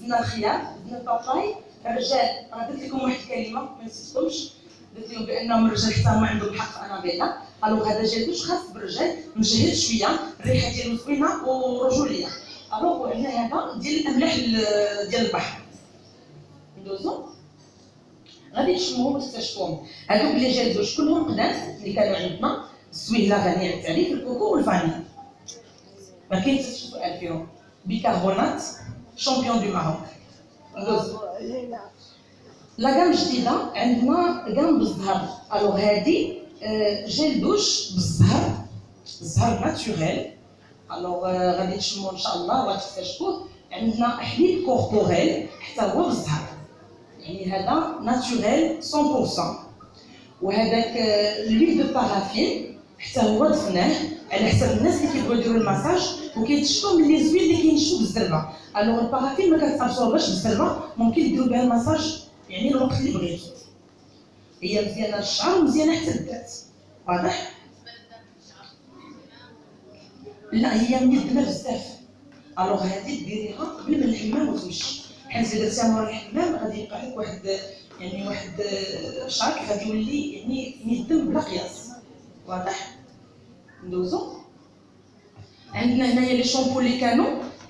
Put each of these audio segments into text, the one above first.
زدنا الخيار، زدنا الباباي. الرجال انا قلت لكم واحد الكلمه ما نسيتكمش، قلت لهم بانهم الرجال حتى هما عندهم الحق في انابيلا. الوغ هذا جل دوش خاص بالرجال مجهد شويه، الريحه ديالو زوينه ورجوليه. الوغ عندنا هذا ديال الاملاح ديال البحر ندوزو غادي نشموهم ونستشفوهم. هذوك اللي جا دوش كلهم قدام اللي كانوا عندنا السويله غنيه عن التعريف، الكوكو والفاني، ما كاينش حتى شي سؤال فيهم. بيكربونات شامبيون دو ماروك. ندوزو لا غام جديده عندنا غام بالزهر. الوغ هادي جيل دوش بالزهر، الزهر ناتوريل. الوغ غادي تشمو ان شاء الله وتكتشفوه. عندنا حليب كوربوريل حتى هو بالزهر، يعني هذا ناتوريل 100%. وهذاك لويل دو بارافين حتى هو ضفناه على حسب الناس اللي كيبغيو يديروا الماساج وكيتشفوا من لي زويل اللي كينشفوا بالزربه. الوغ البارافين ما كتابسورباش بالزربه، ممكن ديروا بها الماساج يعني الوقت اللي بغيتو. هي مزيانه للشعر ومزيانه حتى للذات. واضح؟ لا هي مندمه بزاف. الوغ هادي ديريها قبل ما الحمام وتمشي، حيت اذا درتيها مورا الحمام غادي يبقى لك واحد شعرك غادي يولي يعني مندم بلا قياس. واضح؟ ندوزو عندنا هنايا لي شامبو اللي كان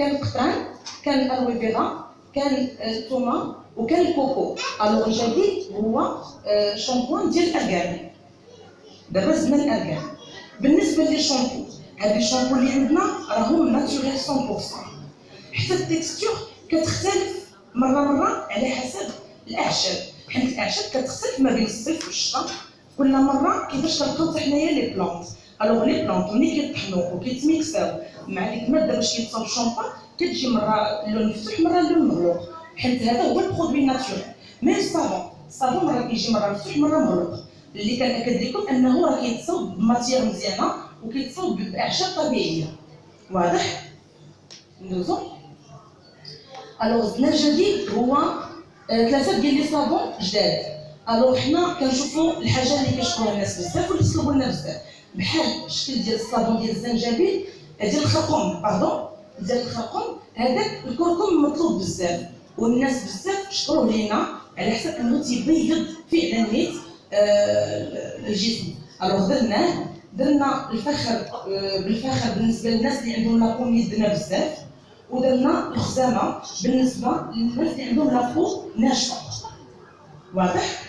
القطران، كان الالوفيرا، كان الثومه، وكان الكوكو. الوغ الجديد هو شامبوان ديال الارغان. دابا زدنا الارغان. بالنسبه للشامبو، هاد الشامبو اللي عندنا راهم ناتوريل 100%. حتى التكستور كتختلف مره على حسب الاعشاب، حيت الاعشاب كتختلف ما بين الصيف والشتاء. كل مره كيفاش كنلقاو حنايا لي بلونط. الوغ لي بلونط ملي كيطحنوا وكيتميكساو مع ديك الماده باش كيتصاوب الشامبو، كتجي مره اللون مفتوح مره اللون مغلوق، حيت هذا هو البرودوي ناتوريل. ميم الصابون مره كيجي مره مفتوح مره مغلوق. اللي كنأكد لكم انه راه كيتصاوب بماتيير مزيانه وكيتصاوب باعشاب طبيعيه. واضح؟ ندوزو. الوغ زدنا الجديد هو 3 ديال لي صابون جداد. الوغ حنا كنشوفوا الحاجه اللي كيشكروها الناس بزاف واللي طلبوا لنا بزاف، بحال الشكل ديال الصابون ديال الزنجبيل ديال الخرقوم ديال الخرقوم. هذاك الكركم مطلوب بزاف والناس بزاف شكروه لينا على حسب انه تيبيض فعلا نيت الجسم. الوغ درنا الفخر بالفخر بالنسبه للناس اللي عندهم لابو ميدنا بزاف، ودرنا الخزامه بالنسبه للناس اللي عندهم لابو ناشفه. واضح؟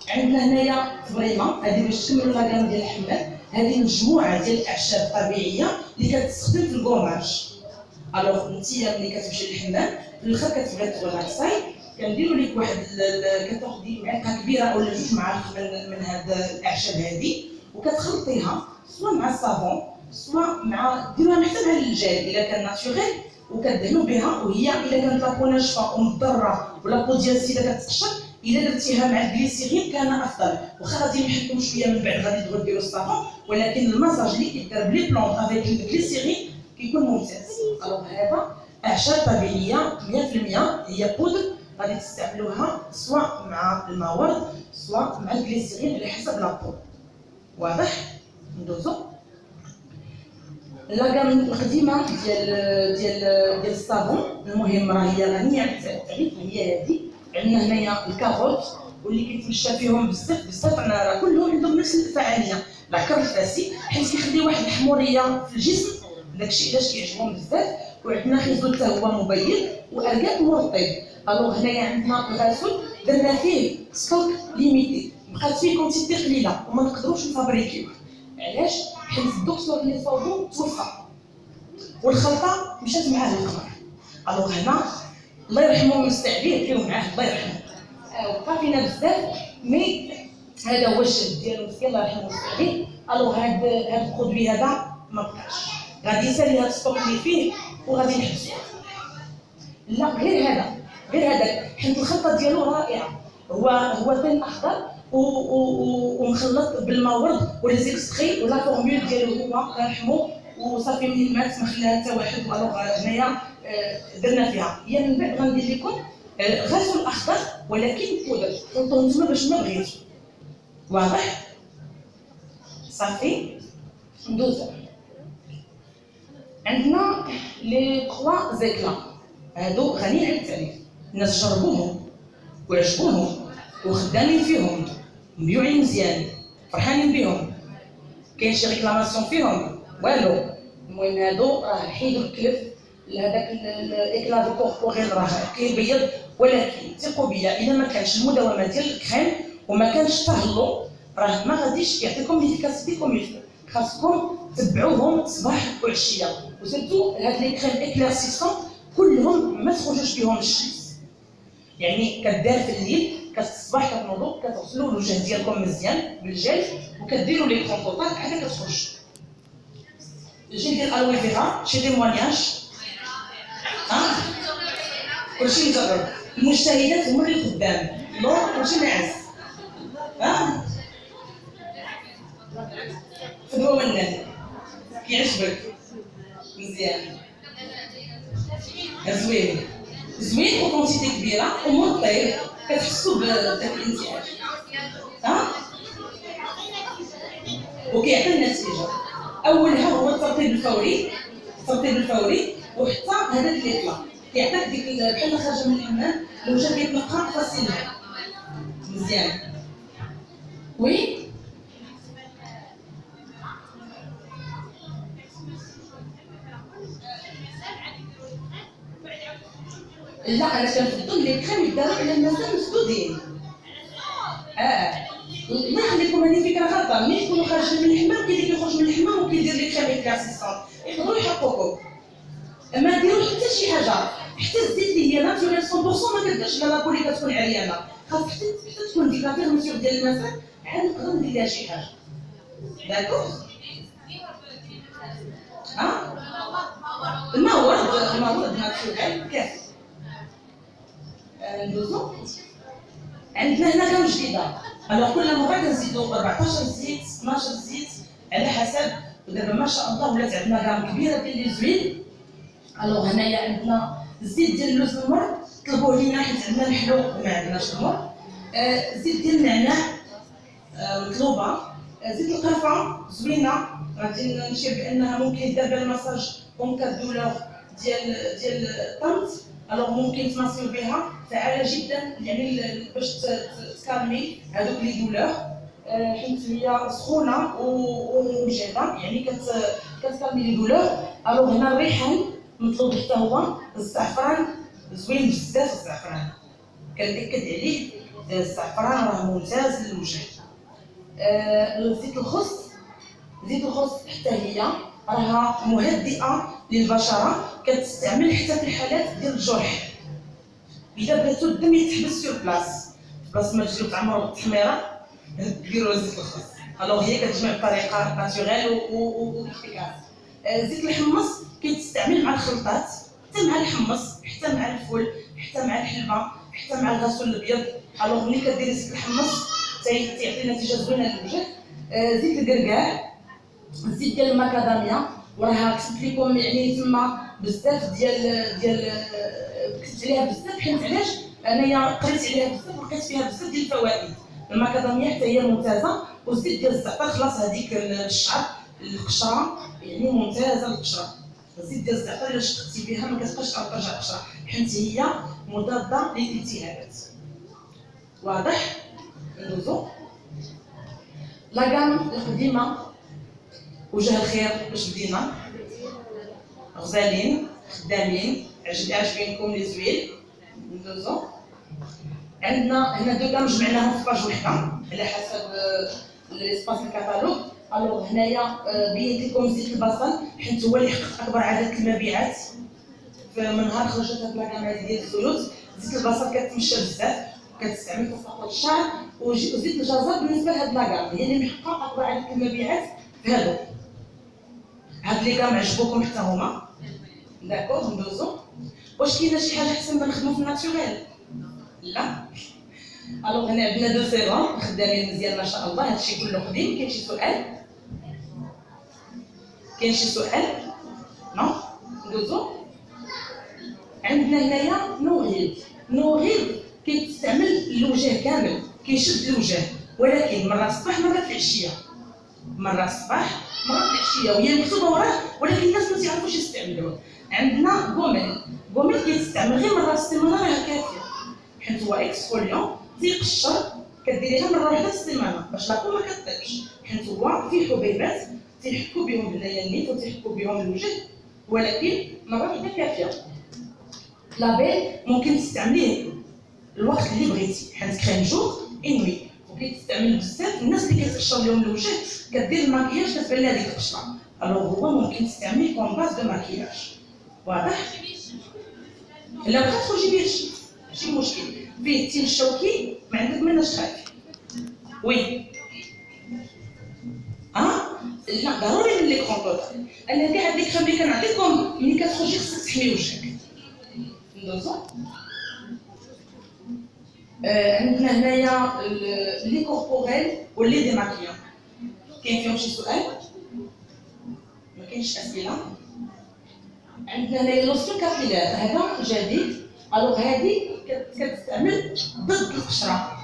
عندنا هنايا فريمه هذه باش تكملوا لاكام ديال الحمام. هذه مجموعه ديال الاعشاب الطبيعيه اللي كتستخدم في الكوماج. الوغ نتيا ملي كتمشي للحمام في الاخر كتبغي تغلاكساي، كنديروا لك واحد كتاخدي معلقه كبيره ولا 2 معالق من هاد الاعشاب هذه وكتخلطيها سواء مع الصابون سواء مع ديروها حتى مع الجل الا كان ناتوريل، وكدهنوا بها. وهي الا كانت لابو ناشفه ومضره ولا ديال السيده كتقشر، الا درتيها مع الجليسيرين كان افضل. واخا غادي نحكم شويه من بعد غادي تبغيو ديروا الصابون، ولكن المساج اللي كيدار بلي بلونط افيك الجليسيرين كيكون ممتاز. الوغ هذا اعشاب طبيعيه 100%، هي بودر غادي تستعملوها سواء مع الماء ورد سواء مع الجليسيرين على حسب لابو. واضح؟ ندوزو لاكام القديمه ديال الصابون. المهم راه هي غنيه عن التعريف. هي هذه عندنا هنايا الكاروت واللي كيتمشى فيهم بزاف راه كلهم عندهم نفس الفعاليه. العكر الفاسي حيت كيخلي واحد الحموريه في الجسم، داكشي علاش كيعجبهم بزاف. وعندنا خيزو حتى هو مبيض واركان مرطب. الوغ هنايا عندنا الغسول درنا فيه ستوك ليميتي، بقات فيه كونتيتي قليله وما نقدروش نفابريكيوه. علاش؟ حيت الدكتور اللي صاوبو توفى والخلطه مشات معاه للقمر. الوغ هنا الله يرحمه المستعبين كانوا معاه الله يرحمه وقع فينا بزاف. مي هذا هو الشد ديالو مسكين الله يرحمه المستعبين. الوغ هاد البرودوي هذا ما بقاش، غادي يسالي هاد الستوك اللي فيه وغادي نحبسو. لا غير هذاك حيت الخلطه ديالو رائعه. هو ثان اخضر ومخلط بالماء ورد وليزيكستري ولا فورمول ديالو هو الله يرحمه وصافي منين مات ما خلاها حتى واحد. الوغ هنايا درنا فيها. هي من بعد غندير لكم غسول اخضر ولكن بودر خلطوه نتوما باش ما بغيتو. واضح؟ صافي ندوزو عندنا لي 3 زيكلا. هادو غنيين على التعريف، الناس جربوهم وعجبوهم وخدامين فيهم، مبيوعين مزيان، فرحانين بهم، كاين شي ريكلاماسيون فيهم والو. المهم هادو راه حيدوا الكلف لهذاك الاكلا دو كوربوريل راه كيبيض، ولكن ثقوا بيا الا ما كانش المداومه ديال الكريم وما كانش تهلو راه ما غاديش يعطيكم ليفيكاسيتي كوم يلفو. خاصكم تبعوهم صباح وعشيه، وسيرتو هاد لي كريم اكليرسيسون كلهم ما تخرجوش بهم الشمس، يعني كدار في الليل كتصبح كتنوضوا كتغسلوا الوجه ديالكم مزيان بالجل وكديروا لي كونطوطات هكا كتخرج. الجيل ديال الالوي فيرا شي تيموانياج كلشي مجرب، المجتهدات هما اللي قدام، نور كلشي ناعس خذوه منه كيعجبك مزيان زوين زوين وكونتيتي كبيره ومطيب كتحسوا بداك الانتعاش وكيعطي النتيجه. اولها هو الترطيب الفوري، الترطيب الفوري، وحتى هذاك ليطلع كيعطيك ديك بحال خارجه من الحمام الوجه كيتنقى فاسيل مزيان. وي لا انا كنفضل لي كريم يداروا على المسام مسدودين. ما خليكم هذه فكره غلطه، ملي يكونوا خارجين من الحمام كيدير يخرج من الحمام وكيدير لي كريم اكلاسيسون يقدروا يحققوكم. ما ديروا حتى شي حاجه، حتى الزيت اللي هي ناتوريل 100% ما كديرش لا لابولي كتكون عريانه، خاص حتى تكون ديك لا فيرمسيور ديال المسام عاد نقدر ندير ليها شي حاجه. داكوغ المواد ناتوريل كاف ندوزو. عندنا هنا كام جديده، الوغ كل مره كنزيدو 14 زيت 12 زيت على حسب. ودابا ما شاء الله ولات عندنا كام كبيره ديال لي زويل. الوغ هنايا عندنا الزيت ديال اللوز المر طلبوه لينا حيت عندنا الحلو وما عندناش المر. زيت ديال النعناع مطلوبه. زيت القرفه زوينه، غادي نشير بانها ممكن دابا المساج اون كاد دولور ديال الطنط، الوغ ممكن تماسيو بها فعاله جدا، يعني باش تكالمي هذوك لي دولور حيت هي سخونه ومجهده، يعني كتكالمي لي دولور. الوغ هنا الريحان مطلوب حتى هو، الزعفران زوين بزاف، الزعفران كنأكد عليه، الزعفران راه ممتاز للوجه. زيت الخس، زيت الخس حتى هي راها مهدئه للبشره، كتستعمل حتى في الحالات ديال الجرح، اذا بغيتو الدم يتحبس سور بلاص ما تجيو تعمروا بالتحميره ديروا زيت الخس. الوغ هي كتجمع بطريقه ناتوريل و افيكاس. زيت الحمص كيتستعمل مع الخلطات، حتى مع الحمص، حتى مع الفول، حتى مع الحلبه، حتى مع الغسول الابيض. الوغ ملي كديري زيت الحمص تيعطي نتيجه زوينه للوجه. زيت الكركاع، الزيت ديال المكاداميا، وراها كتبت لكم يعني تما بزاف ديال كتبت عليها بزاف حيت علاش انايا قريت عليها بزاف ولقيت فيها بزاف ديال الفوائد. المكاداميا حتى هي ممتازه، والزيت ديال الزعتر خلاص هذيك الشعر القشره يعني ممتازه للقشره. الزيت ديال الزعتر الا شقتي بها ما كتبقاش ترجع القشره حيت هي مضاده للالتهابات. واضح؟ ندوزو لاكام القديمه وجه الخير باش بدينا غزالين خدامين عاجبينكم لي زويل. ندوزو عندنا هنا دو كام جمعناهم في باج وحده على حسب ليسباس الكاتالوج. الوغ هنايا بينت لكم زيت البصل حيت هو اللي حقق اكبر عدد المبيعات في من نهار خرجت هاد لاكام ديال الزيوت. زيت البصل كتمشى بزاف، كتستعمل في سقط الشعر، وزيت الجزر بالنسبه لهاد لاكام هي اللي محقق اكبر عدد المبيعات في هادو. هاد لي كام عجبوكم حتى هما؟ داكوغ ندوزو. واش كاينه شي حاجه احسن من نخدمو في الناتوريل؟ لا. الوغ هنا عندنا دو سيرون خدامين مزيان ما شاء الله، هادشي كله قديم. كاين شي سؤال؟ كاين شي سؤال؟ نو؟ ندوزو. عندنا هنايا نوغيل. نوغيل كيتستعمل للوجه كامل، كيشد الوجه، ولكن مره الصباح مره في العشيه، مره الصباح مره في العشيه، وهي مكتوبه وراه ولكن الناس ما تيعرفوش يستعملوه. عندنا بوميل. بوميل كيتستعمل غير مره في السيمانه راه كافيه، حيت هو اكسفوليون تيقشر، كديريها مره واحده في السيمانه باش لاكو ما كطيبش، حيت هو فيه حبيبات تيحكوا بهم هنايا النيت وتيحكوا بهم الوجه، ولكن مره واحده كافيه. لابيل ممكن تستعمليه الوقت اللي بغيتي، حيت كريم جور اي نوي، وكيتستعمل بزاف الناس اللي كيتقشر لهم الوجه كدير الماكياج كتبان لها ديك القشره، الوغ هو ممكن تستعمليه كون باز دو ماكياج. واضح؟ لا بغات تخرجي بيه ماشي مشكل، فيه التين الشوكي ما عندك مناش تخافي. وي لا ضروري من لي كونطور، انا كاع هاد لي كريم اللي كنعطيكم ملي كتخرجي خصك تحمي وجهك. ندوزو عندنا هنايا لي كوربوريل ولي ديماكيون. كاين فيهم شي سؤال؟ ما كاينش اسئله؟ عندنا هنايا لوسيون كابيلار، هذا جديد، الوغ هادي كتستعمل ضد القشره،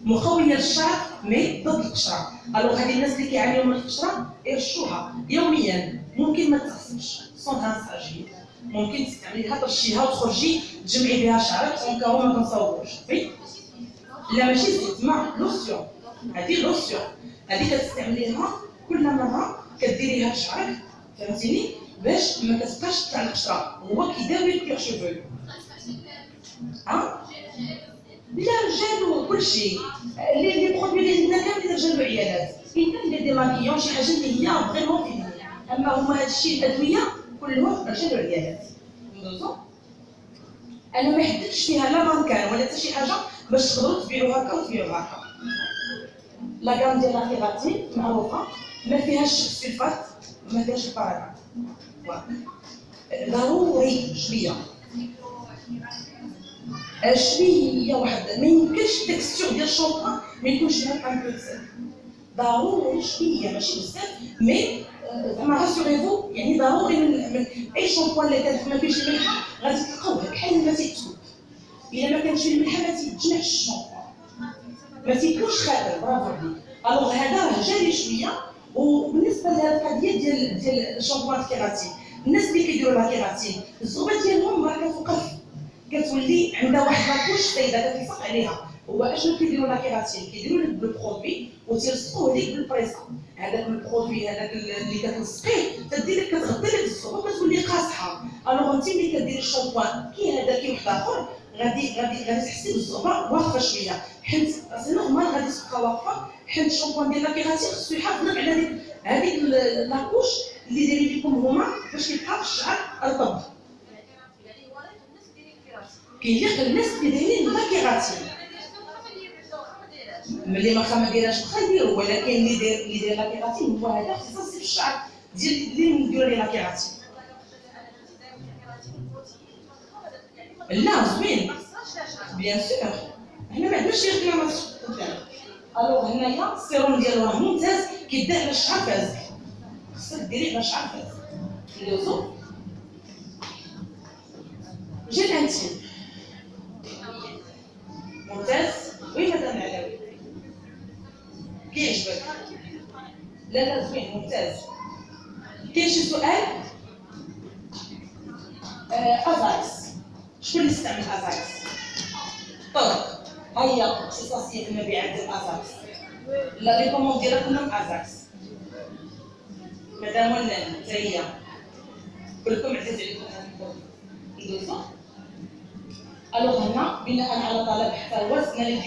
مقويه للشعر مي ضد القشره، الوغ هادي الناس اللي كيعانيو من القشره يرشوها يوميا، ممكن ما تغسلش سون غانساجي، ممكن تستعمليها ترشيها وتخرجي تجمعي بها شعرك اون كاو ما تنصاوبوش. لا ماشي زيت، ما لوسيون، هادي لوسيون، هادي كتستعمليها كل مره كديريها في شعرك، فهمتيني؟ باش ما كتبقاش تاع القشره، هو كيداوي الكير شوفو. لا رجال كلشي، لي برودوي اللي عندنا كاملين رجال وعيالات، كاين لي ديماكيون شي حاجه اللي هي فريمون فيني، اما هما هادشي الادويه كلهم رجال وعيالات. ندوزو انا ما حددتش فيها لا ماركان ولا حتى شي حاجه باش تقدروا تبيعوا هكا وتبيعوا هكا. لا غام ديال لا كيراتين معروفه، ما فيهاش السلفات، ما فيهاش البارابين، ضروري شويه شويه واحد، ما يمكنش التكستور ديال الشامبو ما يكونش فيها ان بو سيل، ضروري شويه ماشي بزاف، مي زعما راسيغيفو يعني ضروري من اي شامبو اللي ما فيهش الملحه غادي تلقاوها بحال ما تيتوب، الا ما كانش فيه الملحه ما تيتجمعش الشامبو، ما تيكونش خاطر. برافو عليك. الوغ هذا راه جاري شويه. وبالنسبه لهاد القضيه ديال الشامبوان كيراتين، الناس اللي كيديروا لا كيراتين الزغبه ديالهم راه كتوقف، كتولي عندها واحد لاكوش سايده كتلصق عليها. هو اشنو كيديروا لا كيراتين؟ كيديروا لك بالبرودوي وتيلصقوه ليك بالبريسا، هذاك البرودوي هذاك اللي كتلصقيه تدير لك كتغطي لك الزغبه كتولي قاصحه. الوغ انت ملي كديري الشامبوان كي هذا كي واحد اخر غادي تحسي بالزغبه واقفه شويه، حيت نورمال غادي تبقى واقفه، حيت الشامبوان ديال لا كيراتين خصو يحافظ لك على هذيك لاكوش اللي دايرين لكم هما باش يبقى الشعر رطب. كيليق الناس اللي دايرين لا كيراتين، ملي ما دايراش واخا يديروا، ولكن اللي داير لا كيراتين هو هذا اختصاصي في الشعر ديال اللي نديروا ليه لا كيراتين. لا زوين بيان سور، حنا ما عندناش شي ريكلاماسيون قدام. الوغ هنايا السيروم ديالو راه ممتاز، كيدي على الشعر فازك، خصك ديريه على الشعر فازك. ندوزو جيل انتيم ممتاز. وي مدام العلاوي كيعجبك؟ لا زوين ممتاز. كاين شي سؤال؟ ازاكس، شكون اللي استعمل ازاكس؟ طرق هيا اختصاصيه في المبيعات ديال ازاكس، لا ريكوموند ديالها كلهم ازاكس. مدام ولا حتى هي كلكم عزيز عليكم هذا الكود. ندوزو الوغ هنا بناء على طلب حتى وزن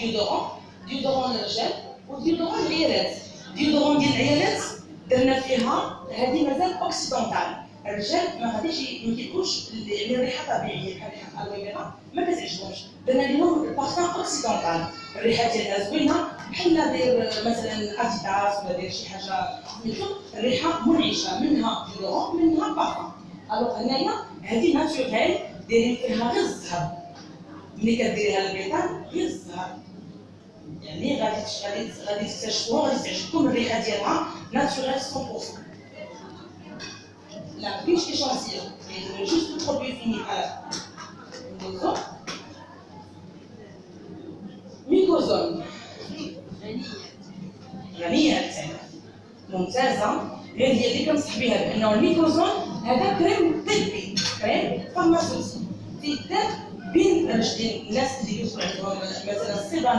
ديودورون للرجال وديودورون للعيالات. ديودورون ديال العيالات درنا فيها هذه مازال اوكسيدونتال، الرجال ما غاديش ما كيكونش يعني الريحه طبيعيه بحال ريحه الالوفيرا ما كتعجبهمش، درنا لهم البارفان اوكسيدونتال، الريحه ديالها زوينه بحال داير مثلا اديداس ولا داير شي حاجه سميتو الريحه منعشه، منها ديودورون منها بارفان. الوغ هنايا هذه ناتوريل دايرين فيها غير الزهر، ملي كديريها للبيطان غير الزهر، يعني غادي تكتشفوها غادي تعجبكم الريحه ديالها ناتوريل 100%. لا مكاينش ايشانسيون، كاين جوست برودوي فيني بحال ندوزو. ميكوزون غنيه تاعنا ممتازه، غير هي اللي كنصح بها بانه الميكوزون هذا كريم طبي، كريم فارماسيوتي باش الناس اللي كيكون عندهم مثلا الصبا